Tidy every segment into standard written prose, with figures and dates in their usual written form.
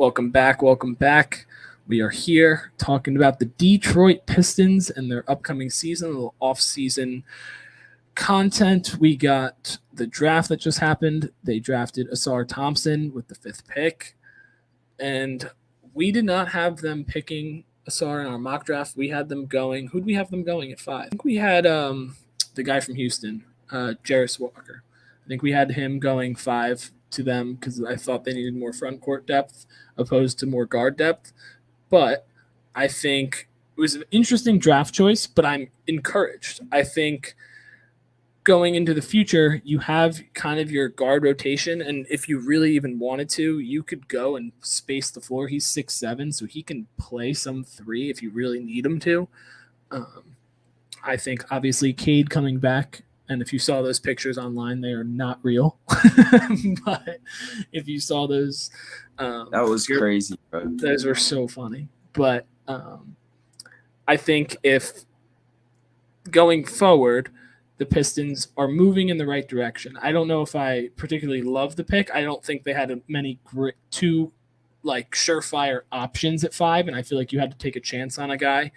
Welcome back. Welcome back. We are here talking about the Detroit Pistons and their upcoming season, a little off-season content. We got the draft that just happened. They drafted Ausar Thompson with the fifth pick, and we did not have them picking Ausar in our mock draft. We had them going. Who'd we have them going at five? I think we had the guy from Houston, Jarris Walker. I think we had him going five to them because I thought they needed more front court depth opposed to more guard depth. But I think it was an interesting draft choice, but I'm encouraged. I think going into the future, you have kind of your guard rotation, and if you really even wanted to, you could go and space the floor. He's 6'7", so he can play some three if you really need him to. I think obviously Cade coming back, and if you saw those pictures online, they are not real. But if you saw those, that was crazy, bro. Those were so funny. But I think if going forward, the Pistons are moving in the right direction. I don't know if I particularly love the pick. I don't think they had many two surefire options at five, and I feel like you had to take a chance on a guy.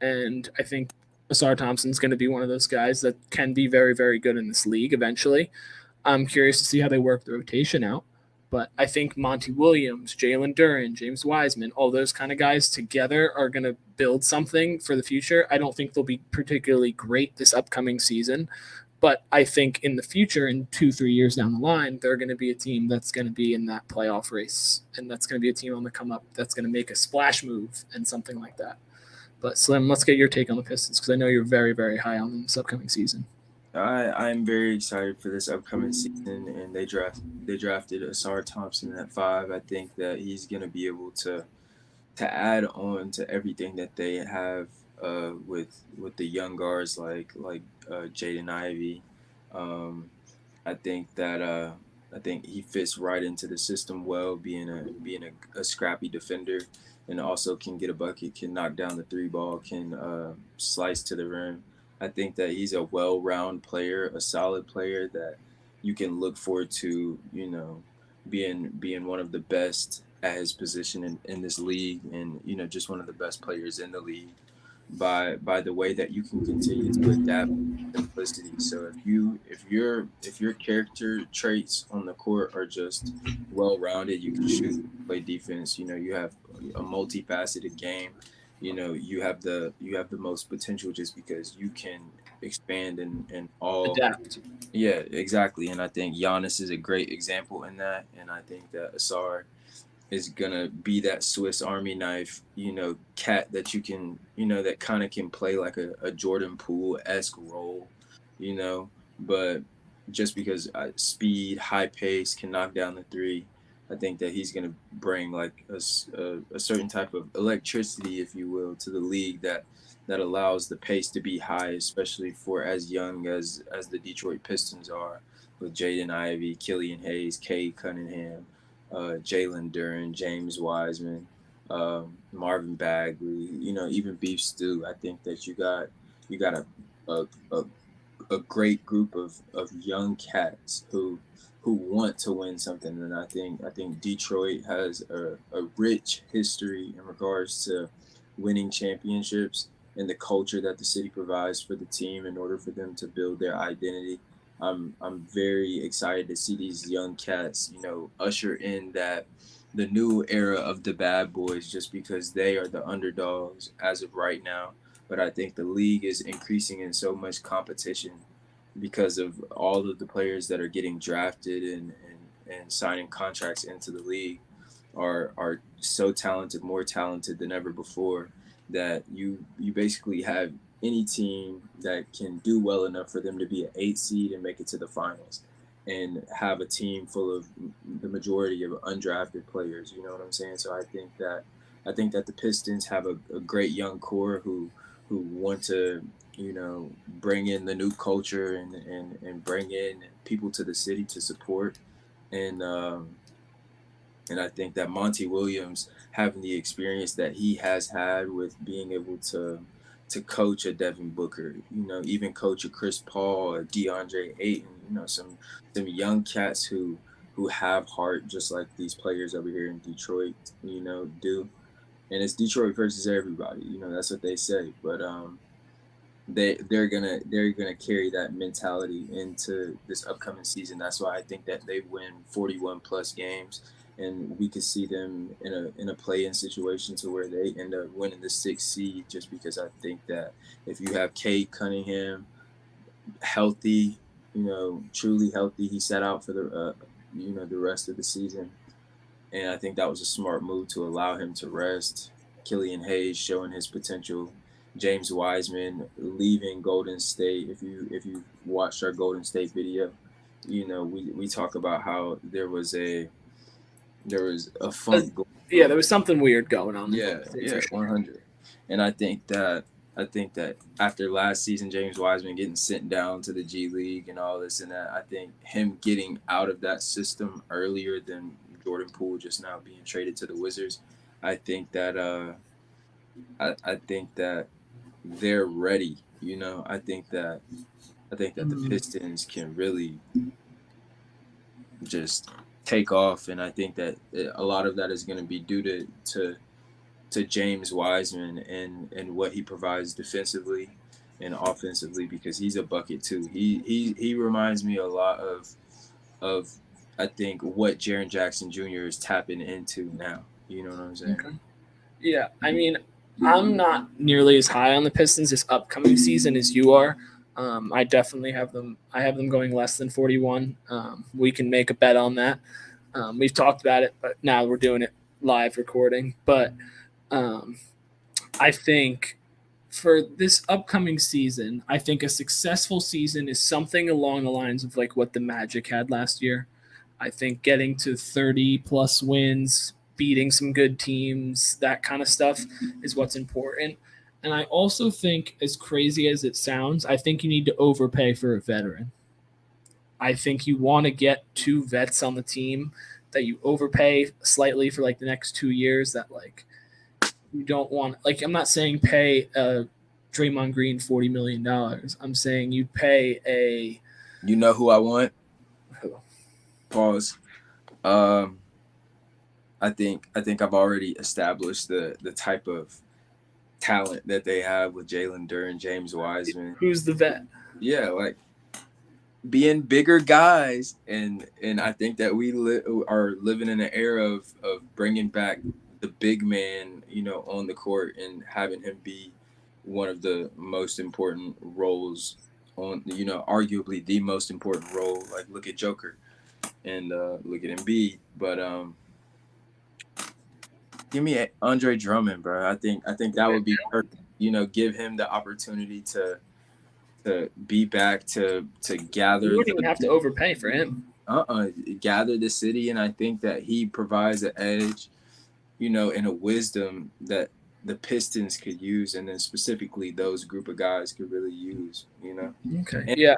And I think Ausar Thompson's going to be one of those guys that can be very, very good in this league eventually. I'm curious to see how they work the rotation out. But I think Monty Williams, Jalen Duren, James Wiseman, all those kind of guys together are going to build something for the future. I don't think they'll be particularly great this upcoming season, but I think in the future, in 2-3 years down the line, they're going to be a team that's going to be in that playoff race, and that's going to be a team on the come up that's going to make a splash move and something like that. But Slim, let's get your take on the Pistons because I know you're very, very high on them this upcoming season. I'm very excited for this upcoming season, and they drafted Ausar Thompson at 5. I think that he's gonna be able to add on to everything that they have with the young guards like Jaden Ivey. I think that I think he fits right into the system well, being a scrappy defender, and also can get a bucket, can knock down the three ball, can slice to the rim. I think that he's a well-rounded player, a solid player that you can look forward to, being one of the best at his position in this league, and just one of the best players in the league by the way that you can continue to adapt simplicity. So if your character traits on the court are just well-rounded, you can shoot, play defense, you have a multifaceted game. You have the most potential just because you can expand in all. Adapt. Yeah, exactly. And I think Giannis is a great example in that. And I think that Ausar is gonna be that Swiss Army knife, cat that you can, that kind of can play like a Jordan Poole-esque role, but just because speed, high pace, can knock down the three. I think that he's going to bring like a certain type of electricity, if you will, to the league that allows the pace to be high, especially for as young as the Detroit Pistons are, with Jaden Ivey, Killian Hayes, Cade Cunningham, Jalen Duren, James Wiseman, Marvin Bagley, even Beef Stew. I think that you got a great group of young cats who want to win something, and I think Detroit has a rich history in regards to winning championships and the culture that the city provides for the team in order for them to build their identity. I'm very excited to see these young cats, usher in the new era of the bad boys, just because they are the underdogs as of right now. But I think the league is increasing in so much competition because of all of the players that are getting drafted and signing contracts into the league are so talented, more talented than ever before, that you basically have any team that can do well enough for them to be an 8 seed and make it to the finals, and have a team full of the majority of undrafted players. You know what I'm saying? So I think that the Pistons have a great young core who want to bring in the new culture and bring in people to the city to support, and I think that Monty Williams, having the experience that he has had with being able to coach a Devin Booker, even coach a Chris Paul, a DeAndre Ayton, some young cats who who have heart, just like these players over here in Detroit, do. And it's Detroit versus everybody. That's what they say. But they're gonna carry that mentality into this upcoming season. That's why I think that they win 41 plus games, and we could see them in a play-in situation to where they end up winning the 6th seed. Just because I think that if you have Cade Cunningham healthy, truly healthy, he sat out for the rest of the season, and I think that was a smart move to allow him to rest. Killian Hayes showing his potential. James Wiseman leaving Golden State. If you watched our Golden State video, we talk about how there was a funk. Yeah, there was something weird going on. Yeah, 100. And I think that after last season, James Wiseman getting sent down to the G League and all this and that, I think him getting out of that system earlier than Jordan Poole just now being traded to the Wizards, I think that I think that they're ready. I think that the Pistons can really just take off, and I think that a lot of that is going to be due to James Wiseman and what he provides defensively and offensively, because he's a bucket too. He reminds me a lot of I think what Jaren Jackson Jr. is tapping into now. You know what I'm saying? Okay. Yeah, I mean, I'm not nearly as high on the Pistons this upcoming season as you are. I definitely have them. I have them going less than 41. We can make a bet on that. We've talked about it, but now we're doing it live recording. But I think for this upcoming season, I think a successful season is something along the lines of like what the Magic had last year. I think getting to 30 plus wins, beating some good teams, that kind of stuff is what's important. And I also think, as crazy as it sounds, I think you need to overpay for a veteran. I think you want to get 2 vets on the team that you overpay slightly for like the next 2 years. That like you don't want. Like I'm not saying pay Draymond Green $40 million. I'm saying you pay a. You know who I want? Who? Pause. I think I've already established the type of talent that they have with Jalen Duren, James Wiseman. Who's the vet? Yeah, like being bigger guys, and I think that we are living in an era of bringing back the big man, on the court and having him be one of the most important roles on, arguably the most important role. Like look at Joker and look at Embiid, but give me Andre Drummond, bro. I think that would be perfect. Give him the opportunity to be back to gather. You wouldn't even have to overpay for him. Gather the city, and I think that he provides an edge, and a wisdom that the Pistons could use, and then specifically those group of guys could really use. Okay. Yeah.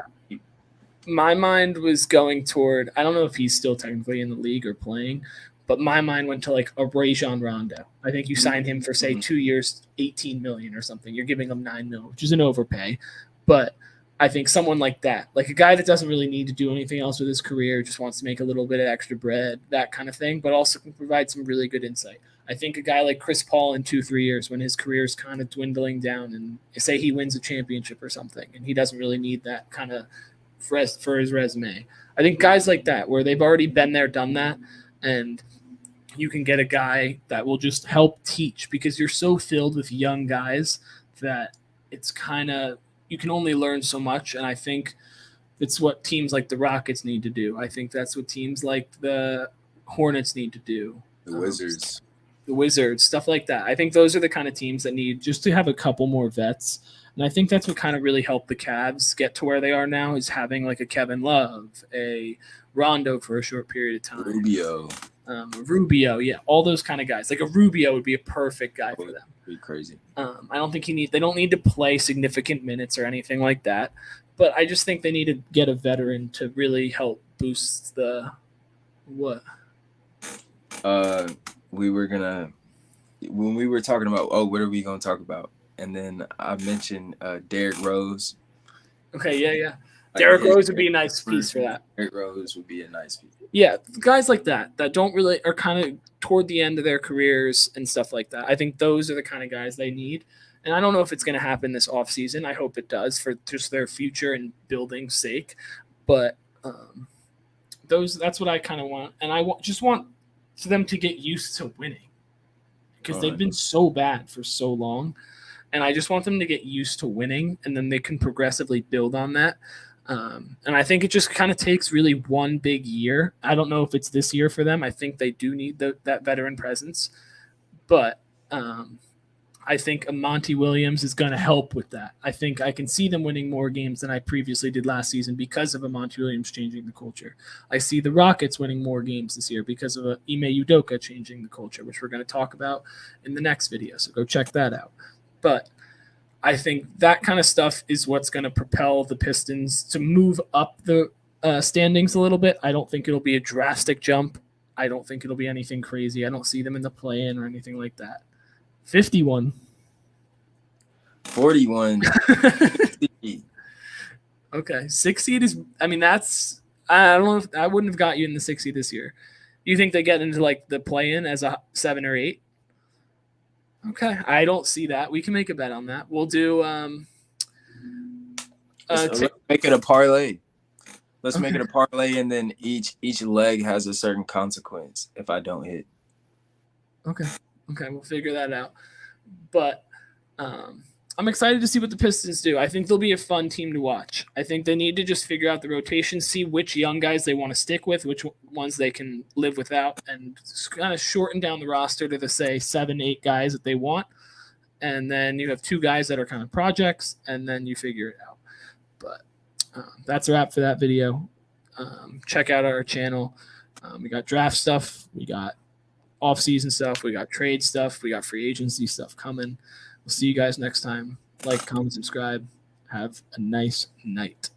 My mind was going toward. I don't know if he's still technically in the league or playing, but my mind went to like a Rajon Rondo. I think you signed him for say 2 years, $18 million or something. You're giving him $9 million, which is an overpay. But I think someone like that, like a guy that doesn't really need to do anything else with his career, just wants to make a little bit of extra bread, that kind of thing, but also can provide some really good insight. I think a guy like Chris Paul in 2-3 years, when his career is kind of dwindling down, and say he wins a championship or something, and he doesn't really need that kind of for his resume. I think guys like that, where they've already been there, done that, and you can get a guy that will just help teach, because you're so filled with young guys that it's kind of, you can only learn so much. And I think it's what teams like the Rockets need to do. I think that's what teams like the Hornets need to do. The Wizards, stuff like that. I think those are the kind of teams that need just to have a couple more vets. And I think that's what kind of really helped the Cavs get to where they are now, is having like a Kevin Love, a Rondo for a short period of time. Rubio, yeah, all those kind of guys. Like a Rubio would be a perfect guy for them. Be crazy. I don't think they don't need to play significant minutes or anything like that, but I just think they need to get a veteran to really help boost the what. We were gonna, when we were talking about, what are we gonna talk about? And then I mentioned Derrick Rose. Okay, yeah. Derrick Rose would be a nice piece for that. Derrick Rose would be a nice piece. Yeah, guys like that don't really are kind of toward the end of their careers and stuff like that. I think those are the kind of guys they need. And I don't know if it's going to happen this offseason. I hope it does for just their future and building sake. But that's what I kind of want. And I just want for them to get used to winning because they've been so bad for so long. And I just want them to get used to winning, and then they can progressively build on that. And I think it just kind of takes really one big year. I don't know if it's this year for them. I think they do need that veteran presence. But I think Monty Williams is going to help with that. I think I can see them winning more games than I previously did last season because of Monty Williams changing the culture. I see the Rockets winning more games this year because of Ime Udoka changing the culture, which we're going to talk about in the next video. So go check that out. But I think that kind of stuff is what's going to propel the Pistons to move up the standings a little bit. I don't think it'll be a drastic jump. I don't think it'll be anything crazy. I don't see them in the play-in or anything like that. 51. 41. Okay. 6 seed is, I mean, that's, I don't know if I wouldn't have got you in the 6 seed this year. Do you think they get into like the play-in as a 7 or 8? Okay. I don't see that. We can make a bet on that. We'll do, let's make it a parlay. Let's make it a parlay, and then each leg has a certain consequence if I don't hit. Okay, we'll figure that out. But I'm excited to see what the Pistons do. I think they'll be a fun team to watch. I think they need to just figure out the rotation, see which young guys they want to stick with, which ones they can live without, and kind of shorten down the roster to the, say, 7, 8 guys that they want. And then you have 2 guys that are kind of projects, and then you figure it out. But that's a wrap for that video. Check out our channel. We got draft stuff. We got off-season stuff. We got trade stuff. We got free agency stuff coming. We'll see you guys next time. Like, comment, subscribe. Have a nice night.